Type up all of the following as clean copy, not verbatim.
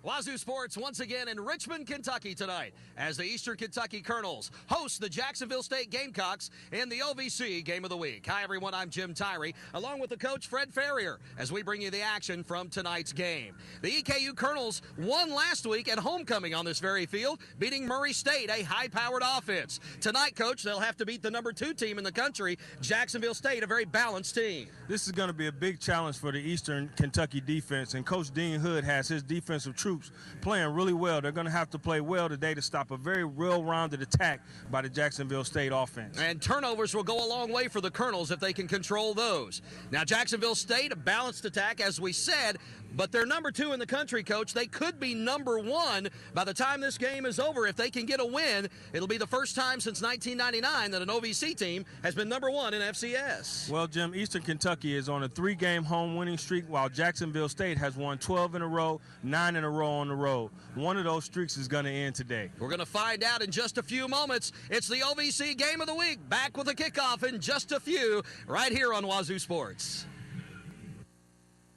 Wazoo Sports once again in Richmond, Kentucky tonight as the Eastern Kentucky Colonels host the Jacksonville State Gamecocks in the OVC Game of the Week. Hi, everyone. I'm Jim Tirey, along with the coach, Fred Ferrier, as we bring you the action from tonight's game. The EKU Colonels won last week at homecoming on this very field, beating Murray State, a high-powered offense. Tonight, Coach, they'll have to beat the number 2 team in the country, Jacksonville State, a very balanced team. This is going to be a big challenge for the Eastern Kentucky defense, and Coach Dean Hood has his defensive troops playing really well. They're going to have to play well today to stop a very well-rounded attack by the Jacksonville State offense. And turnovers will go a long way for the Colonels if they can control those. Now, Jacksonville State, a balanced attack, as we said, but they're number 2 in the country, Coach. They could be number 1 by the time this game is over. If they can get a win, it'll be the first time since 1999 that an OVC team has been number 1 in FCS. Well, Jim, Eastern Kentucky is on a 3-game home winning streak, while Jacksonville State has won 12 in a row, 9 in a row on the road. One of those streaks is going to end today. We're going to find out in just a few moments. It's the OVC Game of the Week. Back with a kickoff in just a few right here on Wazoo Sports.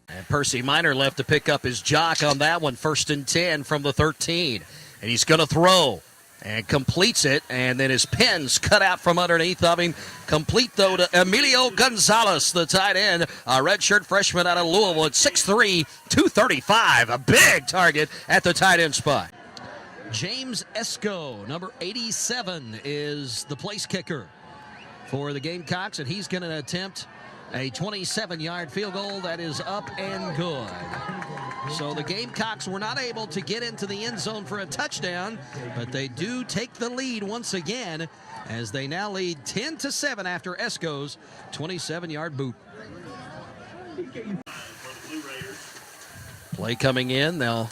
And Percy Minor left to pick up his jock on that one. 1st and 10 from the 13. And he's going to throw and completes it. And then his pin's cut out from underneath of him. Complete, though, to Emilio Gonzalez, the tight end, a redshirt freshman out of Louisville at 6'3", 235. A big target at the tight end spot. James Esco, number 87, is the place kicker for the Gamecocks. And he's going to attempt a 27-yard field goal that is up and good. So the Gamecocks were not able to get into the end zone for a touchdown, but they do take the lead once again as they now lead 10-7 after Esco's 27-yard boot. Play coming in. They'll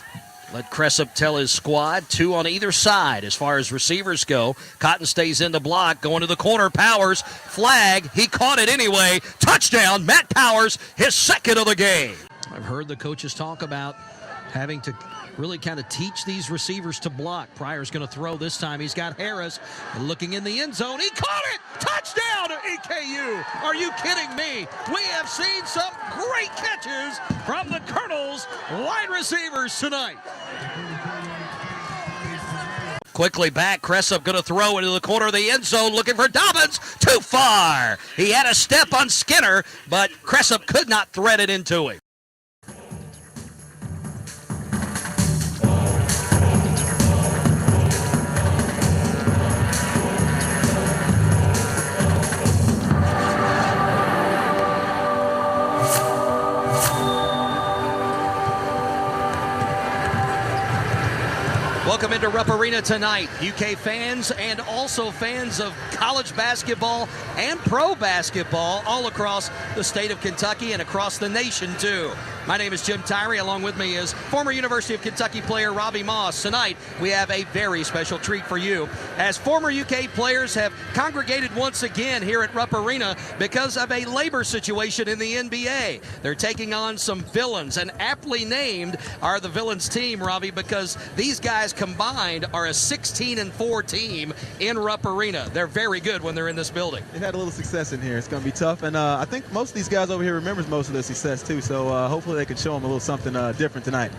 let Cressup tell his squad. 2 on either side as far as receivers go. Cotton stays in the block, going to the corner. Powers, flag. He caught it anyway. Touchdown, Matt Powers, his 2nd of the game. I've heard the coaches talk about having to really kind of teach these receivers to block. Pryor's going to throw this time. He's got Harris looking in the end zone. He caught it! Touchdown to EKU! Are you kidding me? We have seen some great catches from the Colonels wide receivers tonight. Quickly back, Cressup going to throw into the corner of the end zone, looking for Dobbins. Too far! He had a step on Skinner, but Cressup could not thread it into him. Welcome into Rupp Arena tonight, UK fans and also fans of college basketball and pro basketball all across the state of Kentucky and across the nation, too. My name is Jim Tirey. Along with me is former University of Kentucky player Robbie Moss. Tonight, we have a very special treat for you, as former UK players have congregated once again here at Rupp Arena because of a labor situation in the NBA. They're taking on some villains, and aptly named are the Villains team, Robbie, because these guys combined are a 16-4 team in Rupp Arena. They're very good when they're in this building. They've had a little success in here. It's going to be tough, and I think most of these guys over here remembers most of their success, too, so hopefully they can show them a little something different tonight.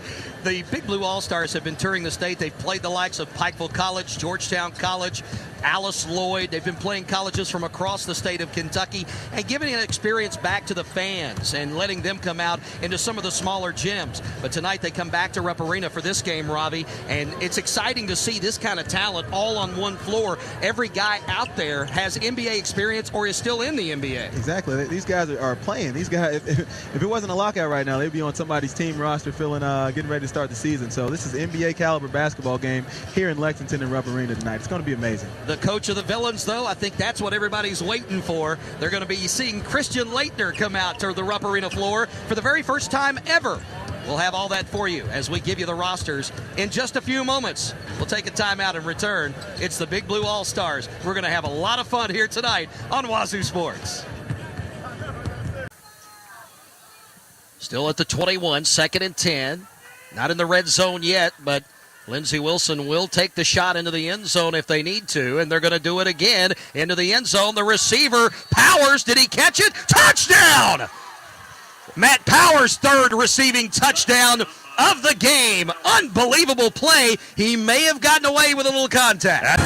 The Big Blue All-Stars have been touring the state. They've played the likes of Pikeville College, Georgetown College, Alice Lloyd. They've been playing colleges from across the state of Kentucky and giving an experience back to the fans and letting them come out into some of the smaller gyms. But tonight they come back to Rupp Arena for this game, Robbie, and it's exciting to see this kind of talent all on one floor. Every guy out there has NBA experience or is still in the NBA. Exactly. These guys are playing. These guys, if it wasn't a lockout right now, they'd be on somebody's team roster getting ready to start the season. So this is an NBA caliber basketball game here in Lexington and Rupp Arena tonight. It's going to be amazing. The coach of the Villains, though, I think that's what everybody's waiting for. They're going to be seeing Christian Leitner come out to the Rupp Arena floor for the very first time ever. We'll have all that for you as we give you the rosters in just a few moments. We'll take a timeout and return. It's the Big Blue All-Stars. We're going to have a lot of fun here tonight on Wazoo Sports. Still at the 21, 2nd and 10. Not in the red zone yet, but Lindsey Wilson will take the shot into the end zone if they need to, and they're going to do it again into the end zone. The receiver, Powers, did he catch it? Touchdown! Matt Powers' 3rd receiving touchdown of the game. Unbelievable play. He may have gotten away with a little contact.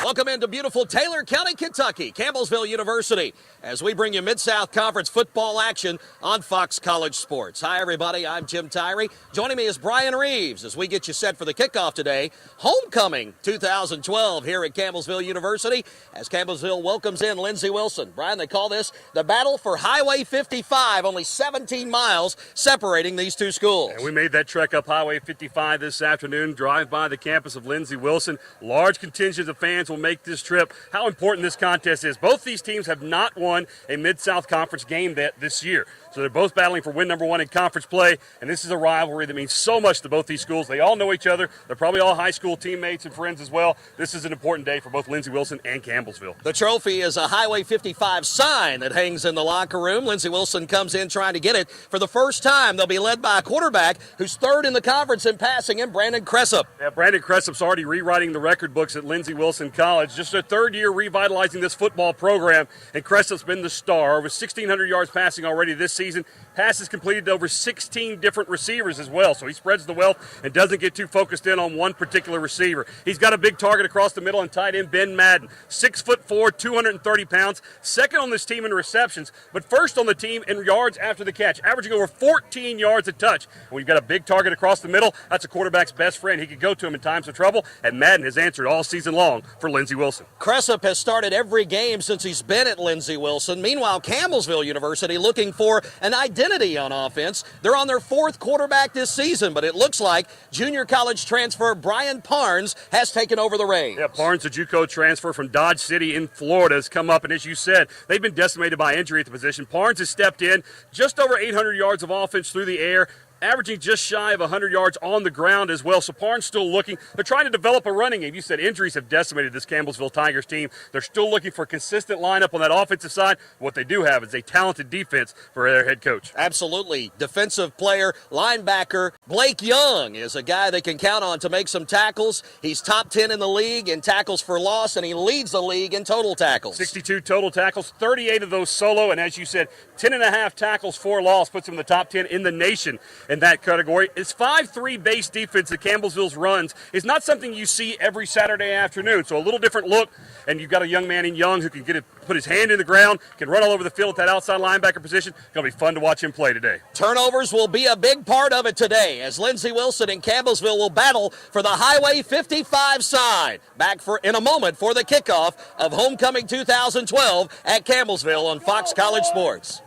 Welcome into beautiful Taylor County, Kentucky, Campbellsville University, as we bring you Mid-South Conference football action on Fox College Sports. Hi, everybody. I'm Jim Tirey. Joining me is Brian Reeves as we get you set for the kickoff today. Homecoming 2012 here at Campbellsville University as Campbellsville welcomes in Lindsey Wilson. Brian, they call this the battle for Highway 55, only 17 miles separating these two schools. And we made that trek up Highway 55 this afternoon, drive by the campus of Lindsey Wilson. Large contingent of fans will make this trip. How important this contest is. Both these teams have not won a Mid-South Conference game this year. So they're both battling for win number one in conference play, and this is a rivalry that means so much to both these schools. They all know each other. They're probably all high school teammates and friends as well. This is an important day for both Lindsey Wilson and Campbellsville. The trophy is a Highway 55 sign that hangs in the locker room. Lindsey Wilson comes in trying to get it for the first time. They'll be led by a quarterback who's third in the conference in passing in Brandon Cressup. Yeah, Brandon Cressup's already rewriting the record books at Lindsey Wilson College. Just their third year revitalizing this football program, and Cressup's been the star. Over 1,600 yards passing already this season. Passes completed to over 16 different receivers as well, so he spreads the wealth and doesn't get too focused in on one particular receiver. He's got a big target across the middle and tight end Ben Madden, 6'4", 230 pounds, second on this team in receptions, but first on the team in yards after the catch, averaging over 14 yards a touch. When you've got a big target across the middle, that's a quarterback's best friend. He could go to him in times of trouble, and Madden has answered all season long for Lindsey Wilson. Cressup has started every game since he's been at Lindsey Wilson. Meanwhile, Campbellsville University looking for an identity on offense. They're on their fourth quarterback this season, but it looks like junior college transfer Brian Parnes has taken over the reins. Yeah, Parnes, the JUCO transfer from Dodge City in Florida, has come up, and as you said, they've been decimated by injury at the position. Parnes has stepped in, just over 800 yards of offense through the air, averaging just shy of 100 yards on the ground as well. So Parnes still looking. They're trying to develop a running game. You said injuries have decimated this Campbellsville Tigers team. They're still looking for a consistent lineup on that offensive side. What they do have is a talented defense for their head coach. Absolutely. Defensive player, linebacker, Blake Young is a guy they can count on to make some tackles. He's top 10 in the league in tackles for loss, and he leads the league in total tackles. 62 total tackles, 38 of those solo, and as you said, 10.5 tackles for loss puts him in the top 10 in the nation in that category. It's 5-3 base defense that Campbellsville's runs is not something you see every Saturday afternoon. So a little different look, and you've got a young man in Young who can put his hand in the ground, can run all over the field at that outside linebacker position. It'll be fun to watch him play today. Turnovers will be a big part of it today as Lindsey Wilson and Campbellsville will battle for the Highway 55 sign. Back in a moment for the kickoff of Homecoming 2012 at Campbellsville on Fox College Sports.